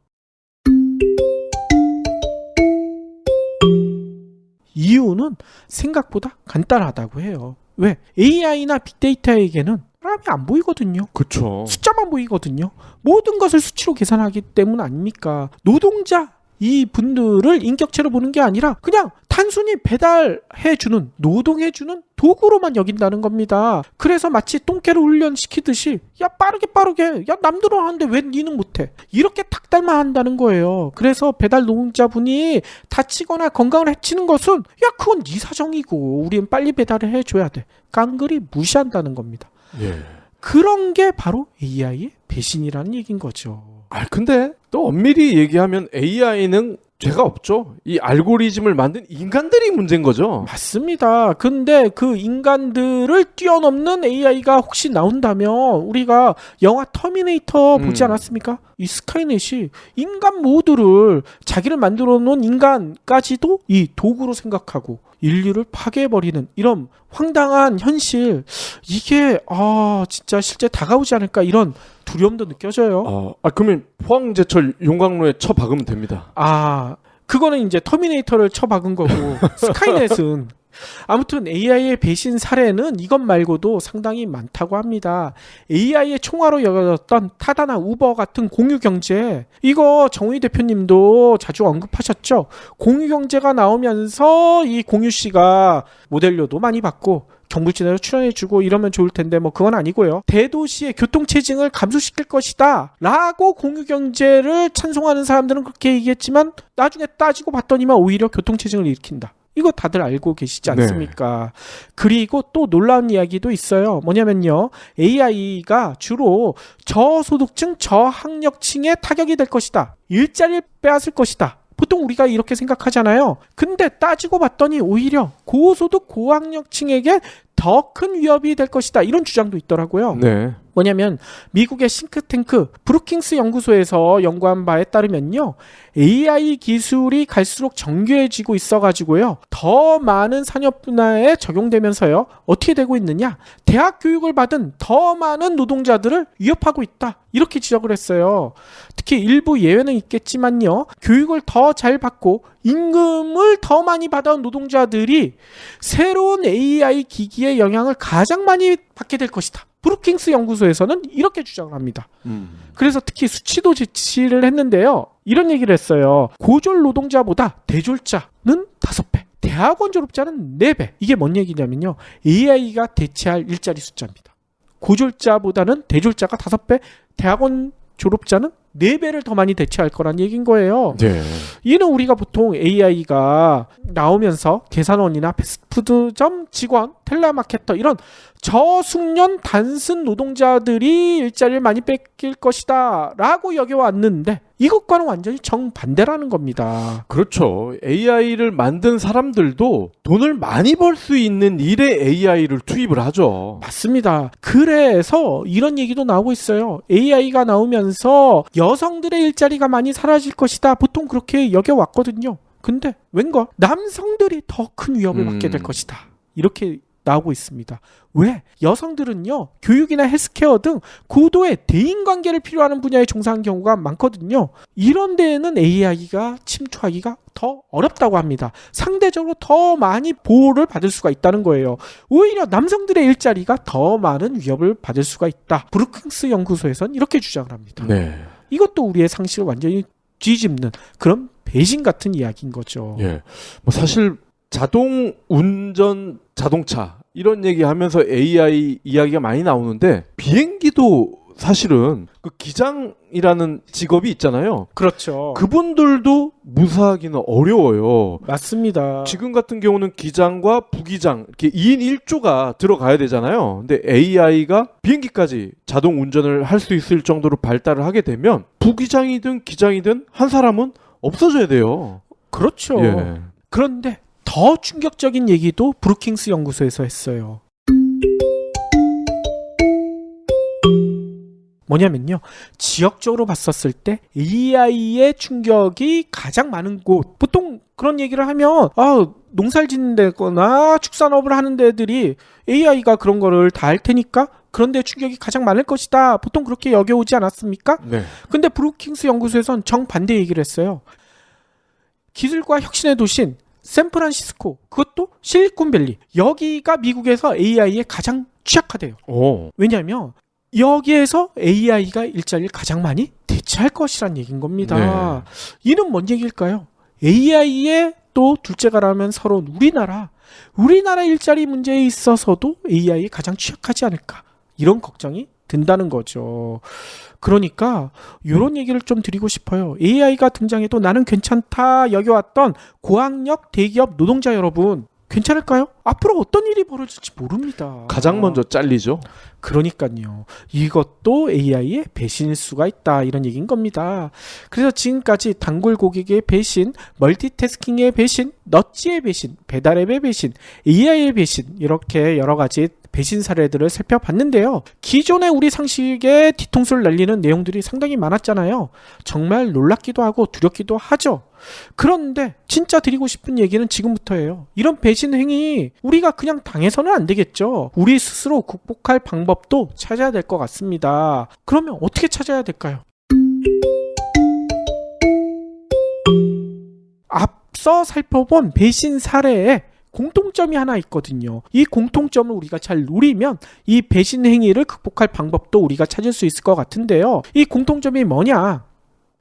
이유는 생각보다 간단하다고 해요. 왜? AI나 빅데이터에게는 사람이 안 보이거든요. 그렇죠. 숫자만 보이거든요. 모든 것을 수치로 계산하기 때문 아닙니까? 노동자 이 분들을 인격체로 보는 게 아니라 그냥 단순히 배달해주는, 노동해주는 도구로만 여긴다는 겁니다. 그래서 마치 똥개를 훈련시키듯이 야 빠르게 야 남들은 하는데 왜 니는 못해, 이렇게 탁달만 한다는 거예요. 그래서 배달 노동자분이 다치거나 건강을 해치는 것은 야 그건 네 사정이고 우리는 빨리 배달을 해줘야 돼, 깡그리 무시한다는 겁니다. 예. 그런 게 바로 AI의 배신이라는 얘기인 거죠. 근데 또 엄밀히 얘기하면 AI는 죄가 없죠. 이 알고리즘을 만든 인간들이 문제인 거죠. 맞습니다. 근데 그 인간들을 뛰어넘는 AI가 혹시 나온다면 우리가 영화 터미네이터 보지 않았습니까? 이 스카이넷이 인간 모두를, 자기를 만들어 놓은 인간까지도 이 도구로 생각하고 인류를 파괴해버리는 이런 황당한 현실, 이게 진짜 실제 다가오지 않을까, 이런 두려움도 느껴져요. 그러면 포항제철 용광로에 쳐박으면 됩니다. 그거는 이제 터미네이터를 쳐박은 거고 스카이넷은 아무튼 AI의 배신 사례는 이것 말고도 상당히 많다고 합니다. AI의 총화로 여겨졌던 타다나 우버 같은 공유경제, 이거 정의 대표님도 자주 언급하셨죠. 공유경제가 나오면서 이 공유씨가 모델료도 많이 받고 경불진에서 출연해주고 이러면 좋을 텐데 뭐 그건 아니고요. 대도시의 교통체증을 감소시킬 것이다 라고 공유경제를 찬송하는 사람들은 그렇게 얘기했지만 나중에 따지고 봤더니만 오히려 교통체증을 일으킨다. 이거 다들 알고 계시지 않습니까? 네. 그리고 또 놀라운 이야기도 있어요. 뭐냐면요, AI가 주로 저소득층, 저학력층에 타격이 될 것이다. 일자리를 빼앗을 것이다. 보통 우리가 이렇게 생각하잖아요. 근데 따지고 봤더니 오히려 고소득, 고학력층에게 더 큰 위협이 될 것이다. 이런 주장도 있더라고요. 네. 뭐냐면 미국의 싱크탱크 브루킹스 연구소에서 연구한 바에 따르면요, AI 기술이 갈수록 정교해지고 있어가지고요, 더 많은 산업 분야에 적용되면서요, 어떻게 되고 있느냐, 대학 교육을 받은 더 많은 노동자들을 위협하고 있다, 이렇게 지적을 했어요. 특히 일부 예외는 있겠지만요, 교육을 더 잘 받고 임금을 더 많이 받아온 노동자들이 새로운 AI 기기의 영향을 가장 많이 받게 될 것이다. 브루킹스 연구소에서는 이렇게 주장을 합니다. 그래서 특히 수치도 제시를 했는데요, 이런 얘기를 했어요. 고졸 노동자보다 대졸자는 5배, 대학원 졸업자는 4배. 이게 뭔 얘기냐면요, AI가 대체할 일자리 숫자입니다. 고졸자보다는 대졸자가 5배, 대학원 졸업자는 4배를 더 많이 대체할 거란 얘기인 거예요. 네. 이는 우리가 보통 AI가 나오면서 계산원이나 패스트푸드점 직원, 텔레마케터, 이런 저숙련 단순 노동자들이 일자리를 많이 뺏길 것이다 라고 여겨왔는데 이것과는 완전히 정반대라는 겁니다. 그렇죠. AI를 만든 사람들도 돈을 많이 벌 수 있는 일에 AI를 투입을 하죠. 맞습니다. 그래서 이런 얘기도 나오고 있어요. AI가 나오면서 여성들의 일자리가 많이 사라질 것이다. 보통 그렇게 여겨왔거든요. 근데 웬걸 남성들이 더 큰 위협을 받게 될 것이다. 이렇게 나오고 있습니다. 왜? 여성들은요, 교육이나 헬스케어 등 고도의 대인관계를 필요하는 분야에 종사하는 경우가 많거든요. 이런 데에는 AI가 침투하기가 더 어렵다고 합니다. 상대적으로 더 많이 보호를 받을 수가 있다는 거예요. 오히려 남성들의 일자리가 더 많은 위협을 받을 수가 있다. 브루킹스 연구소에서는 이렇게 주장을 합니다. 네. 이것도 우리의 상식을 완전히 뒤집는 그런 배신 같은 이야기인 거죠. 예. 뭐 사실 자동 운전 자동차 이런 얘기하면서 AI 이야기가 많이 나오는데 비행기도 사실은 그 기장이라는 직업이 있잖아요. 그렇죠. 그분들도 무사하기는 어려워요. 맞습니다. 지금 같은 경우는 기장과 부기장 이렇게 2인 1조가 들어가야 되잖아요. 근데 AI가 비행기까지 자동 운전을 할 수 있을 정도로 발달을 하게 되면 부기장이든 기장이든 한 사람은 없어져야 돼요. 그렇죠. 예. 그런데 더 충격적인 얘기도 브루킹스 연구소에서 했어요. 뭐냐면요. 지역적으로 봤었을 때 AI의 충격이 가장 많은 곳. 보통 그런 얘기를 하면 농사를 짓는 데거나 축산업을 하는 데들이 AI가 그런 거를 다 할 테니까 그런 데 충격이 가장 많을 것이다. 보통 그렇게 여겨오지 않았습니까? 네. 근데 브루킹스 연구소에서는 정반대 얘기를 했어요. 기술과 혁신의 도시인 샌프란시스코, 그것도 실리콘밸리. 여기가 미국에서 AI에 가장 취약하대요. 오. 왜냐하면 여기에서 AI가 일자리를 가장 많이 대체할 것이란 얘기인 겁니다. 이는 뭔 얘기일까요? AI의 또 둘째가라면 서로 우리나라 일자리 문제에 있어서도 AI에 가장 취약하지 않을까, 이런 걱정이 든다는 거죠. 그러니까 이런 얘기를 좀 드리고 싶어요. AI가 등장해도 나는 괜찮다 여겨왔던 고학력 대기업 노동자 여러분, 괜찮을까요? 앞으로 어떤 일이 벌어질지 모릅니다. 가장 먼저 잘리죠. 그러니까요. 이것도 AI의 배신일 수가 있다, 이런 얘기인 겁니다. 그래서 지금까지 단골 고객의 배신, 멀티태스킹의 배신, 넛지의 배신, 배달앱의 배신, AI의 배신, 이렇게 여러 가지 배신 사례들을 살펴봤는데요. 기존의 우리 상식에 뒤통수를 날리는 내용들이 상당히 많았잖아요. 정말 놀랍기도 하고 두렵기도 하죠. 그런데 진짜 드리고 싶은 얘기는 지금부터예요. 이런 배신 행위 우리가 그냥 당해서는 안 되겠죠. 우리 스스로 극복할 방법도 찾아야 될 것 같습니다. 그러면 어떻게 찾아야 될까요? 앞서 살펴본 배신 사례에 공통점이 하나 있거든요. 이 공통점을 우리가 잘 노리면 이 배신 행위를 극복할 방법도 우리가 찾을 수 있을 것 같은데요. 이 공통점이 뭐냐?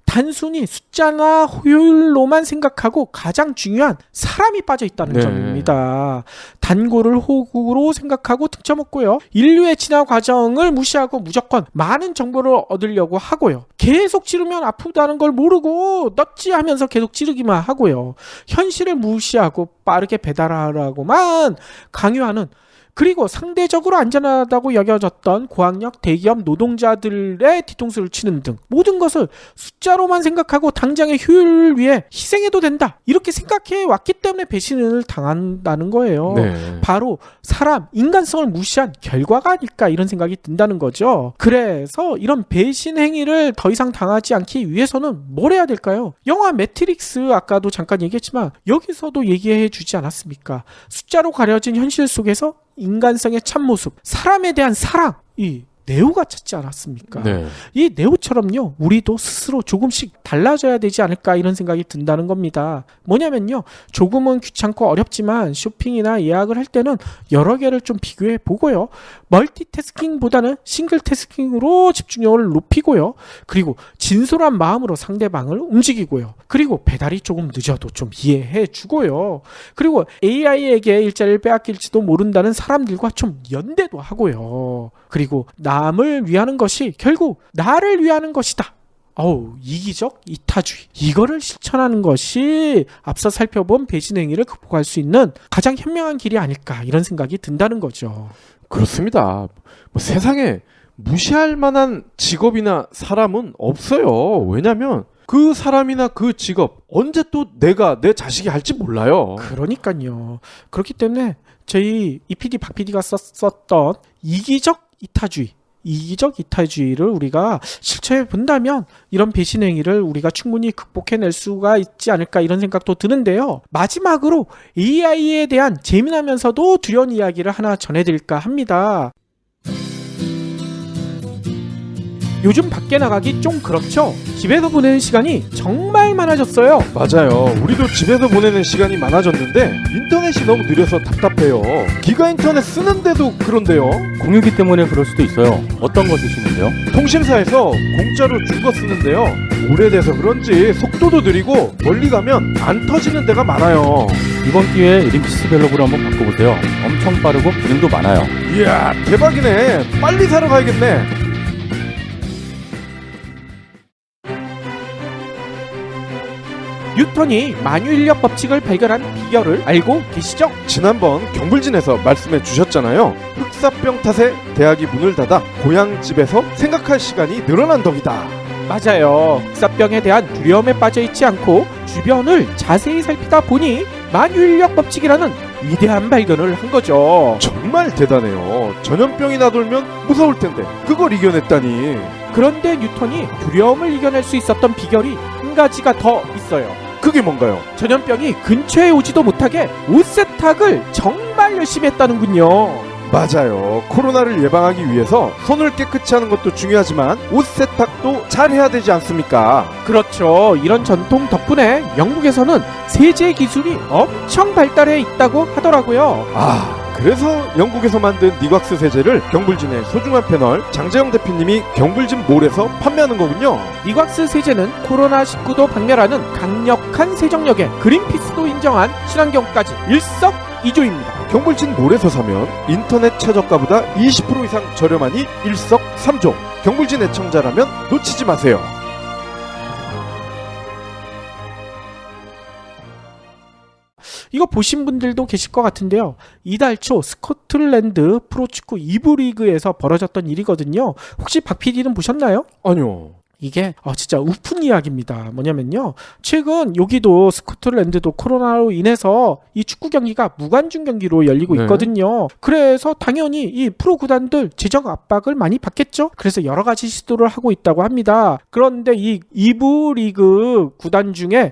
단순히 숫자나 효율로만 생각하고 가장 중요한 사람이 빠져 있다는 점입니다. 단골을 호구로 생각하고 등쳐먹고요. 인류의 진화 과정을 무시하고 무조건 많은 정보를 얻으려고 하고요. 계속 찌르면 아프다는 걸 모르고 넛지 하면서 계속 찌르기만 하고요. 현실을 무시하고 빠르게 배달하라고만 강요하는, 그리고 상대적으로 안전하다고 여겨졌던 고학력 대기업 노동자들의 뒤통수를 치는 등 모든 것을 숫자로만 생각하고 당장의 효율을 위해 희생해도 된다, 이렇게 생각해 왔기 때문에 배신을 당한다는 거예요. 네. 바로 사람, 인간성을 무시한 결과가 아닐까, 이런 생각이 든다는 거죠. 그래서 이런 배신 행위를 더 이상 당하지 않기 위해서는 뭘 해야 될까요? 영화 매트릭스 아까도 잠깐 얘기했지만 여기서도 얘기해 주지 않았습니까? 숫자로 가려진 현실 속에서 인간성의 참모습, 사람에 대한 사랑, 이 네오가 찾지 않았습니까? 네. 이 네오처럼요, 우리도 스스로 조금씩 달라져야 되지 않을까, 이런 생각이 든다는 겁니다. 뭐냐면요, 조금은 귀찮고 어렵지만 쇼핑이나 예약을 할 때는 여러 개를 좀 비교해 보고요, 멀티태스킹보다는 싱글태스킹으로 집중력을 높이고요, 그리고 진솔한 마음으로 상대방을 움직이고요, 그리고 배달이 조금 늦어도 좀 이해해 주고요, 그리고 AI에게 일자리를 빼앗길지도 모른다는 사람들과 좀 연대도 하고요, 그리고 남을 위하는 것이 결국 나를 위하는 것이다. 이기적 이타주의, 이거를 실천하는 것이 앞서 살펴본 배신 행위를 극복할 수 있는 가장 현명한 길이 아닐까, 이런 생각이 든다는 거죠. 그렇습니다. 뭐 세상에 무시할 만한 직업이나 사람은 없어요. 왜냐면 그 사람이나 그 직업 언제 또 내가 내 자식이 할지 몰라요. 그러니까요. 그렇기 때문에 저희 이PD 박 PD가 썼던 이기적 이타주의를 우리가 실천해 본다면 이런 배신 행위를 우리가 충분히 극복해낼 수가 있지 않을까, 이런 생각도 드는데요. 마지막으로 AI에 대한 재미나면서도 두려운 이야기를 하나 전해드릴까 합니다. 요즘 밖에 나가기 좀 그렇죠? 집에서 보내는 시간이 정말 많아졌어요. 맞아요. 우리도 집에서 보내는 시간이 많아졌는데 인터넷이 너무 느려서 답답해요. 기가 인터넷 쓰는데도 그런데요. 공유기 때문에 그럴 수도 있어요. 어떤 거 쓰시는데요? 통신사에서 공짜로 준 거 쓰는데요. 오래돼서 그런지 속도도 느리고 멀리 가면 안 터지는 데가 많아요. 이번 기회에 림피스 벨로그로 한번 바꿔보세요. 엄청 빠르고 기능도 많아요. 이야, 대박이네. 빨리 사러 가야겠네. 뉴턴이 만유인력 법칙을 발견한 비결을 알고 계시죠? 지난번 경불진에서 말씀해 주셨잖아요. 흑사병 탓에 대학이 문을 닫아 고향 집에서 생각할 시간이 늘어난 덕이다. 맞아요. 흑사병에 대한 두려움에 빠져있지 않고 주변을 자세히 살피다 보니 만유인력 법칙이라는 위대한 발견을 한 거죠. 정말 대단해요. 전염병이 나돌면 무서울 텐데 그걸 이겨냈다니. 그런데 뉴턴이 두려움을 이겨낼 수 있었던 비결이 한 가지가 더 있어요. 그게 뭔가요? 전염병이 근처에 오지도 못하게 옷 세탁을 정말 열심히 했다는군요. 맞아요. 코로나를 예방하기 위해서 손을 깨끗이 하는 것도 중요하지만 옷 세탁도 잘 해야 되지 않습니까? 그렇죠. 이런 전통 덕분에 영국에서는 세제 기술이 엄청 발달해 있다고 하더라고요. 그래서 영국에서 만든 니곽스 세제를 경불진의 소중한 패널 장재영 대표님이 경불진 몰에서 판매하는 거군요. 니곽스 세제는 코로나19도 박멸하는 강력한 세정력에 그린피스도 인정한 친환경까지 일석이조입니다. 경불진 몰에서 사면 인터넷 최저가보다 20% 이상 저렴하니 일석삼조. 경불진 애청자라면 놓치지 마세요. 이거 보신 분들도 계실 것 같은데요. 이달 초 스코틀랜드 프로축구 2부 리그에서 벌어졌던 일이거든요. 혹시 박 PD는 보셨나요? 아니요. 이게 진짜 우픈 이야기입니다. 뭐냐면요. 최근 여기도 스코틀랜드도 코로나로 인해서 이 축구 경기가 무관중 경기로 열리고 네. 있거든요. 그래서 당연히 이 프로 구단들 재정 압박을 많이 받겠죠. 그래서 여러 가지 시도를 하고 있다고 합니다. 그런데 이 2부 리그 구단 중에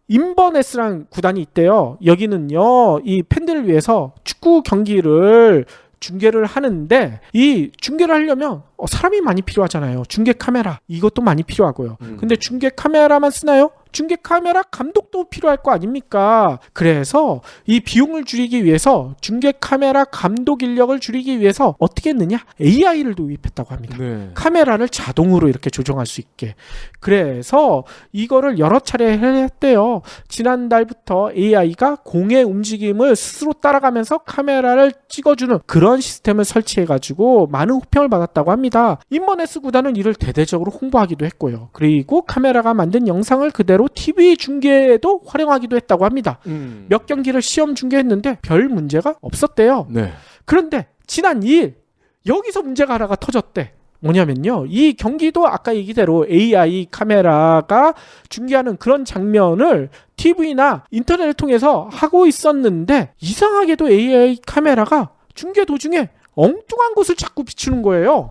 인버네스라는 구단이 있대요. 여기는요, 이 팬들을 위해서 축구 경기를 중계를 하는데 이 중계를 하려면 사람이 많이 필요하잖아요. 중계 카메라 이것도 많이 필요하고요. 근데 중계 카메라만 쓰나요? 중계 카메라 감독도 필요할 거 아닙니까? 그래서 이 비용을 줄이기 위해서 중계 카메라 감독 인력을 줄이기 위해서 어떻게 했느냐? AI를 도입했다고 합니다. 네. 카메라를 자동으로 이렇게 조정할 수 있게. 그래서 이거를 여러 차례 했대요. 지난달부터 AI가 공의 움직임을 스스로 따라가면서 카메라를 찍어주는 그런 시스템을 설치해가지고 많은 호평을 받았다고 합니다. 인버네스 구단은 이를 대대적으로 홍보하기도 했고요. 그리고 카메라가 만든 영상을 그대로 TV 중계에도 활용하기도 했다고 합니다. 몇 경기를 시험 중계했는데 별 문제가 없었대요. 네. 그런데 지난 2일 여기서 문제가 하나가 터졌대. 뭐냐면요. 이 경기도 아까 얘기대로 AI 카메라가 중계하는 그런 장면을 TV나 인터넷을 통해서 하고 있었는데 이상하게도 AI 카메라가 중계 도중에 엉뚱한 곳을 자꾸 비추는 거예요.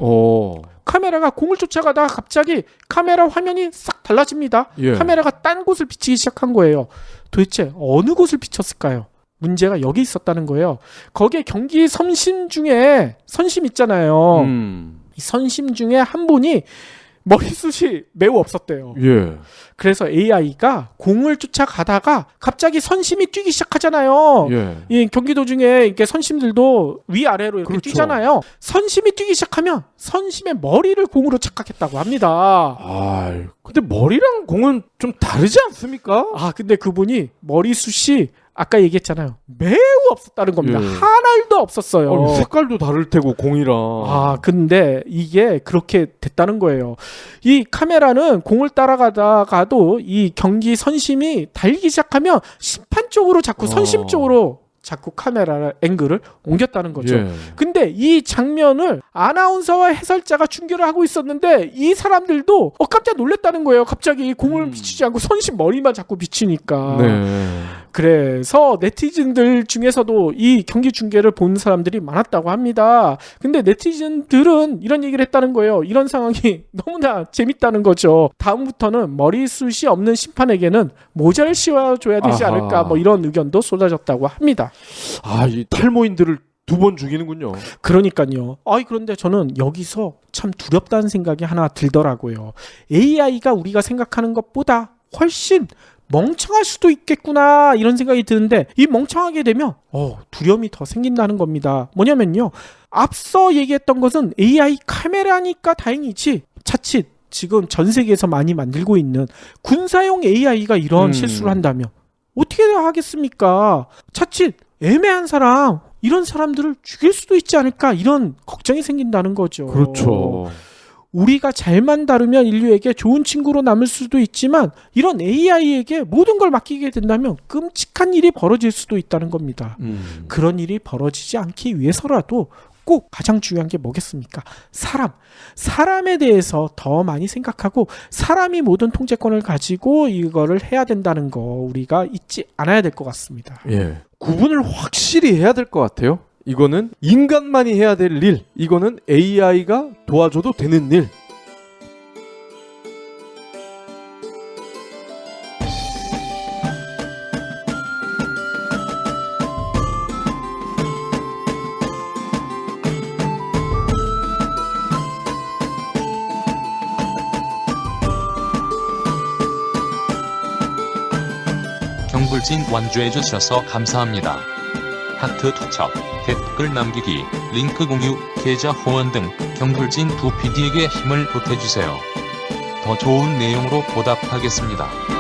카메라가 공을 쫓아가다가 갑자기 카메라 화면이 싹 달라집니다. 예. 카메라가 딴 곳을 비치기 시작한 거예요. 도대체 어느 곳을 비췄을까요? 문제가 여기 있었다는 거예요. 거기에 경기 선심 중에 선심 있잖아요. 이 선심 중에 한 분이 머리숱이 매우 없었대요. 예. 그래서 AI가 공을 쫓아가다가 갑자기 선심이 뛰기 시작하잖아요. 예. 이 경기 도중에 이렇게 선심들도 위아래로 이렇게 그렇죠. 뛰잖아요. 선심이 뛰기 시작하면 선심의 머리를 공으로 착각했다고 합니다. 근데 머리랑 공은 좀 다르지 않습니까? 근데 그분이 머리숱이 아까 얘기했잖아요. 매우 없었다는 겁니다. 예. 하나도 없었어요. 색깔도 다를 테고 공이랑. 근데 이게 그렇게 됐다는 거예요. 이 카메라는 공을 따라가다가도 이 경기 선심이 달리기 시작하면 심판 쪽으로 자꾸 선심 쪽으로 자꾸 카메라 앵글을 옮겼다는 거죠. 예. 근데 이 장면을 아나운서와 해설자가 중계를 하고 있었는데 이 사람들도 깜짝 놀랐다는 거예요. 갑자기 공을 비추지 않고 선심 머리만 자꾸 비추니까. 네. 그래서 네티즌들 중에서도 이 경기 중계를 본 사람들이 많았다고 합니다. 근데 네티즌들은 이런 얘기를 했다는 거예요. 이런 상황이 너무나 재밌다는 거죠. 다음부터는 머리숱이 없는 심판에게는 모자를 씌워줘야 되지 아하. 않을까 뭐 이런 의견도 쏟아졌다고 합니다. 이 탈모인들을 2번 죽이는군요. 그러니까요. 그런데 저는 여기서 참 두렵다는 생각이 하나 들더라고요. AI가 우리가 생각하는 것보다 훨씬 멍청할 수도 있겠구나 이런 생각이 드는데 이 멍청하게 되면 두려움이 더 생긴다는 겁니다. 뭐냐면요. 앞서 얘기했던 것은 AI 카메라니까 다행이지 자칫 지금 전 세계에서 많이 만들고 있는 군사용 AI가 이런 실수를 한다면 어떻게 하겠습니까? 자칫 애매한 사람 이런 사람들을 죽일 수도 있지 않을까 이런 걱정이 생긴다는 거죠. 그렇죠. 우리가 잘만 다루면 인류에게 좋은 친구로 남을 수도 있지만 이런 AI에게 모든 걸 맡기게 된다면 끔찍한 일이 벌어질 수도 있다는 겁니다. 그런 일이 벌어지지 않기 위해서라도 꼭 가장 중요한 게 뭐겠습니까? 사람에 대해서 더 많이 생각하고 사람이 모든 통제권을 가지고 이거를 해야 된다는 거 우리가 잊지 않아야 될 것 같습니다. 예. 구분을 확실히 해야 될 것 같아요. 이거는 인간만이 해야 될 일, 이거는 AI가 도와줘도 되는 일. 경불진 완주해 주셔서 감사합니다. 하트 투척, 댓글 남기기, 링크 공유, 계좌 후원 등 경불진 2PD에게 힘을 보태주세요. 더 좋은 내용으로 보답하겠습니다.